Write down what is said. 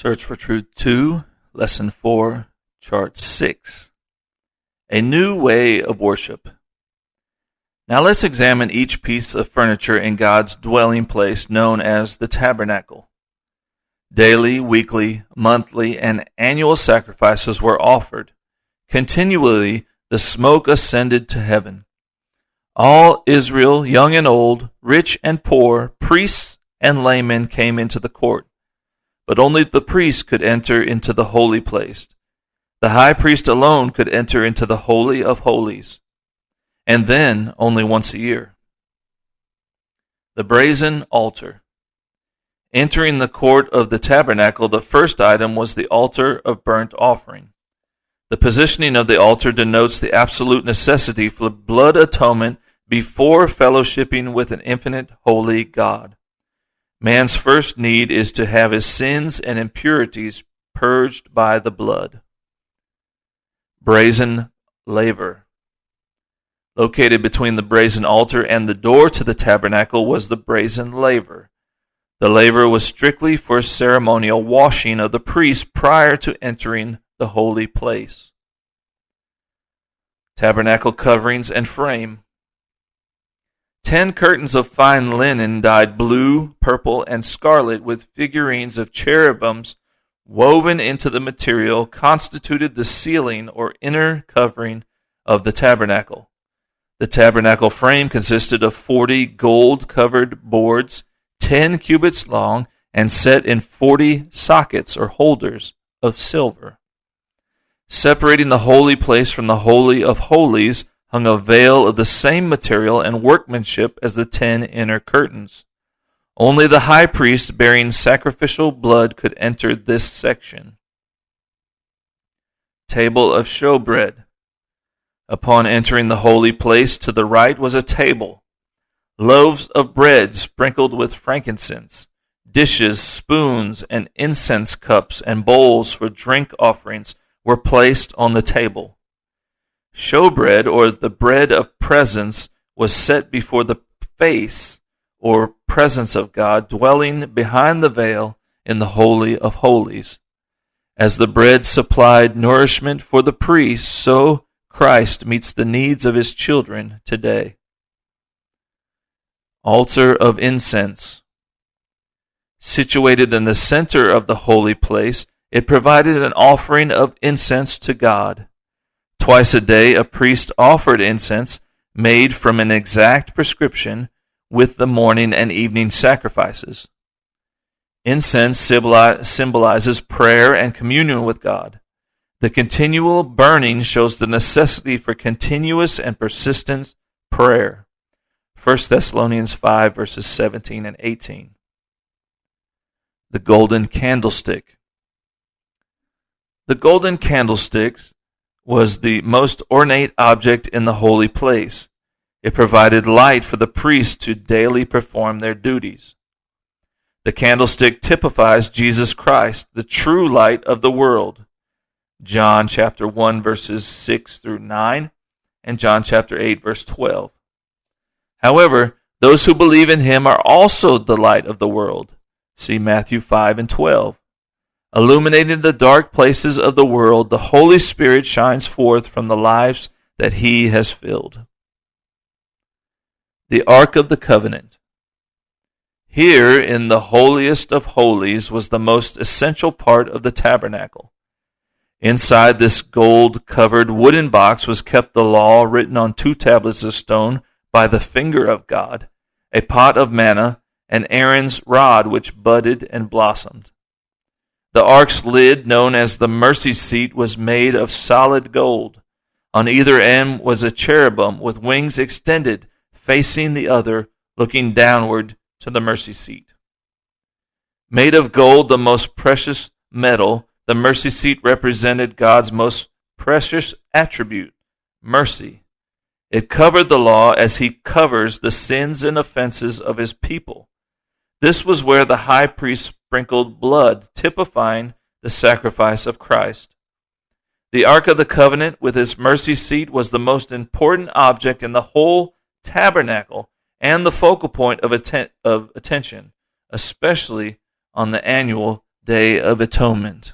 Search for Truth 2, Lesson 4, Chart 6. A New Way of Worship. Now let's examine each piece of furniture in God's dwelling place known as the tabernacle. Daily, weekly, monthly, and annual sacrifices were offered. Continually, the smoke ascended to heaven. All Israel, young and old, rich and poor, priests and laymen came into the court. But only the priest could enter into the holy place. The high priest alone could enter into the Holy of Holies, and then only once a year. The brazen altar. Entering the court of the tabernacle, the first item was the altar of burnt offering. The positioning of the altar denotes the absolute necessity for blood atonement before fellowshipping with an infinite holy God. Man's first need is to have his sins and impurities purged by the blood. Brazen laver. Located between the brazen altar and the door to the tabernacle was the brazen laver. The laver was strictly for ceremonial washing of the priest prior to entering the holy place. Tabernacle coverings and frame. 10 curtains of fine linen dyed blue, purple, and scarlet with figurines of cherubims woven into the material constituted the ceiling or inner covering of the tabernacle. The tabernacle frame consisted of 40 gold-covered boards, 10 cubits long, and set in 40 sockets or holders of silver. Separating the holy place from the Holy of Holies hung a veil of the same material and workmanship as the 10 inner curtains. Only the high priest bearing sacrificial blood could enter this section. Table of showbread. Upon entering the holy place, to the right was a table. Loaves of bread sprinkled with frankincense, dishes, spoons, and incense cups and bowls for drink offerings were placed on the table. Showbread, or the bread of presence, was set before the face, or presence of God, dwelling behind the veil in the Holy of Holies. As the bread supplied nourishment for the priest, so Christ meets the needs of his children today. Altar of incense. Situated in the center of the holy place, it provided an offering of incense to God. Twice a day, a priest offered incense made from an exact prescription with the morning and evening sacrifices. Incense symbolizes prayer and communion with God. The continual burning shows the necessity for continuous and persistent prayer. 1 Thessalonians 5, verses 17 and 18. The golden candlestick. The golden candlesticks was the most ornate object in the holy place. It provided light for the priests to daily perform their duties. The candlestick typifies Jesus Christ, the true light of the world. John chapter 1 verses 6 through 9 and John chapter 8 verse 12. However, those who believe in him are also the light of the world. See Matthew 5 and 12. Illuminating the dark places of the world, the Holy Spirit shines forth from the lives that he has filled. The Ark of the Covenant. Here in the holiest of holies was the most essential part of the tabernacle. Inside this gold-covered wooden box was kept the law written on 2 tablets of stone by the finger of God, a pot of manna, and Aaron's rod which budded and blossomed. The ark's lid, known as the mercy seat, was made of solid gold. On either end was a cherubim with wings extended, facing the other, looking downward to the mercy seat. Made of gold, the most precious metal, the mercy seat represented God's most precious attribute, mercy. It covered the law as he covers the sins and offenses of his people. This was where the high priest sprinkled blood, typifying the sacrifice of Christ. The Ark of the Covenant with its mercy seat was the most important object in the whole tabernacle and the focal point of attention, especially on the annual Day of Atonement.